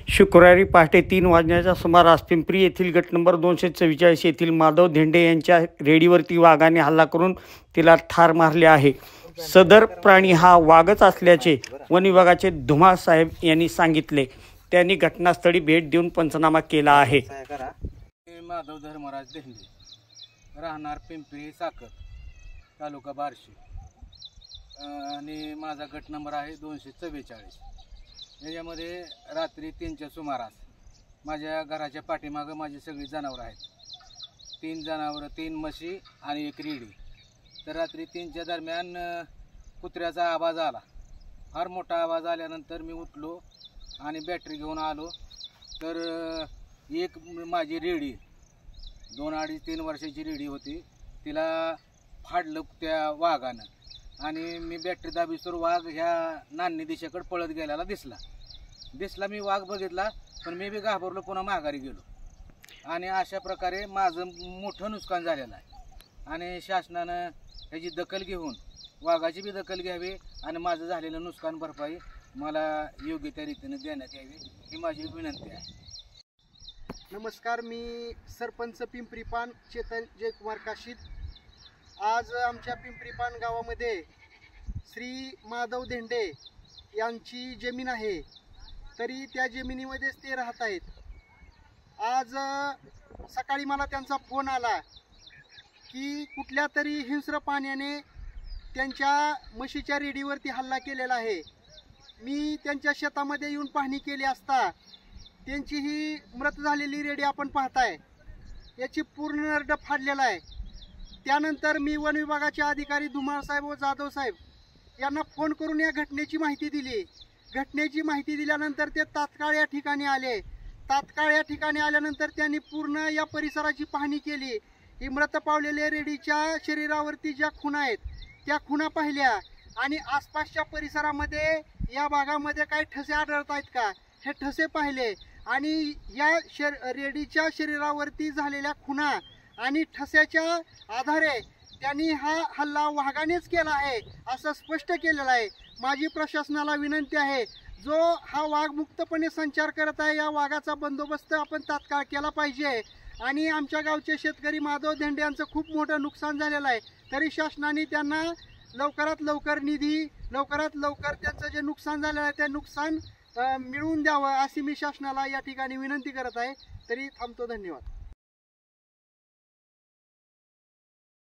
शुक्रवारी पहाटे 3 वाजण्याच्या सुमारास पिंपरी येथील गट नंबर 244 येथील माधव धेंडे यांच्या रेडीवरती वाघाने हल्ला करून तिला ठार मारले आहे। सदर प्राणी हा वाघच असल्याचे वन विभागाचे धुमाळ साहेब यांनी सांगितले। त्यांनी घटनास्थळी भेट देऊन पंचनामा केला आहे। माधव धर्मराज धेंडे, राहणार पिंपरी साखर, तालुका बार्शी, आणि माझा गट नंबर आहे 244। याच्यामध्ये रात्री 3च्या सुमारास माझ्या घराच्या पाठीमागं माझी सगळी जनावरं आहेत। 3 जनावरं, 3 म्हशी आणि 1 रेडी। तर रात्री 3च्या दरम्यान कुत्र्याचा आवाज आला। फार मोठा आवाज आल्यानंतर मी उठलो आणि बॅटरी घेऊन आलो। तर एक माझी रेडी 2-2.5-3 वर्षाची रेडी होती, तिला फाडलं त्या वाघानं आणि मी बॅटरी दाबीस्तोवर वाघ ह्या नान्नी दिशेकडे पळत गेलेला दिसला। मी वाघ बघितला, पण मी बी घाबरलो, पुन्हा माघारी गेलो आणि अशा प्रकारे माझं मोठं नुकसान झालेलं आहे। आणि शासनानं ह्याची दखल घेऊन वाघाची बी दखल घ्यावी आणि माझं झालेलं नुकसान भरपाई मला योग्य त्या रीतीने देण्यात यावी, ही माझी विनंती आहे। नमस्कार, मी सरपंच पिंपरीपान चेतन जयकुमार काशीद। आज आमच्या पिंपरीपान गावामध्ये श्री माधव धेंडे यांची जमीन आहे, तरी त्या जमिनीमध्येच ते राहत आहेत। आज सकाळी मला त्यांचा फोन आला की कुठल्या तरी हिंस्र प्राण्याने त्यांच्या म्हशीच्या रेडीवरती हल्ला केलेला आहे। मी त्यांच्या शेतामध्ये येऊन पाहणी केली असता त्यांची ही मृत झालेली रेडी आपण पाहताय, याची पूर्ण नरड फाडलेला आहे। त्यानंतर मी वन विभागाचे अधिकारी धुमाळ साहेब व जाधव साहेब यांना फोन करून या घटनेची माहिती दिली। घटनेची माहिती दिल्यानंतर ते तात्काळ या ठिकाणी आले। तात्काळ या ठिकाणी आल्यानंतर त्यांनी पूर्ण या परिसराची पाहणी केली। ही मृत पावलेल्या रेडीच्या शरीरावरती ज्या खुणा आहेत त्या खुणा पाहिल्या आणि आसपासच्या परिसरामध्ये या भागामध्ये काही ठसे आढळत आहेत का हे ठसे पाहिले आणि या रेडीच्या शरीरावरती झालेल्या खुणा आणि ठस्याच्या आधारे त्यांनी हा हल्ला वाघानेच केला आहे असं स्पष्ट केलेलं आहे। माझी प्रशासनाला विनंती आहे, जो हा वाघ मुक्तपणे संचार करत आहे या वाघाचा बंदोबस्त आपण तात्काळ केला पाहिजे। आणि आमच्या गावचे शेतकरी माधव धेंडे यांचं खूप मोठं नुकसान झालेलं आहे, तरी शासनाने त्यांना लवकरात लवकर निधी, लवकरात लवकर त्यांचं जे नुकसान झालेलं आहे ते नुकसान मिळवून द्यावं अशी मी शासनाला या ठिकाणी विनंती करत आहे। तरी थांबतो, धन्यवाद।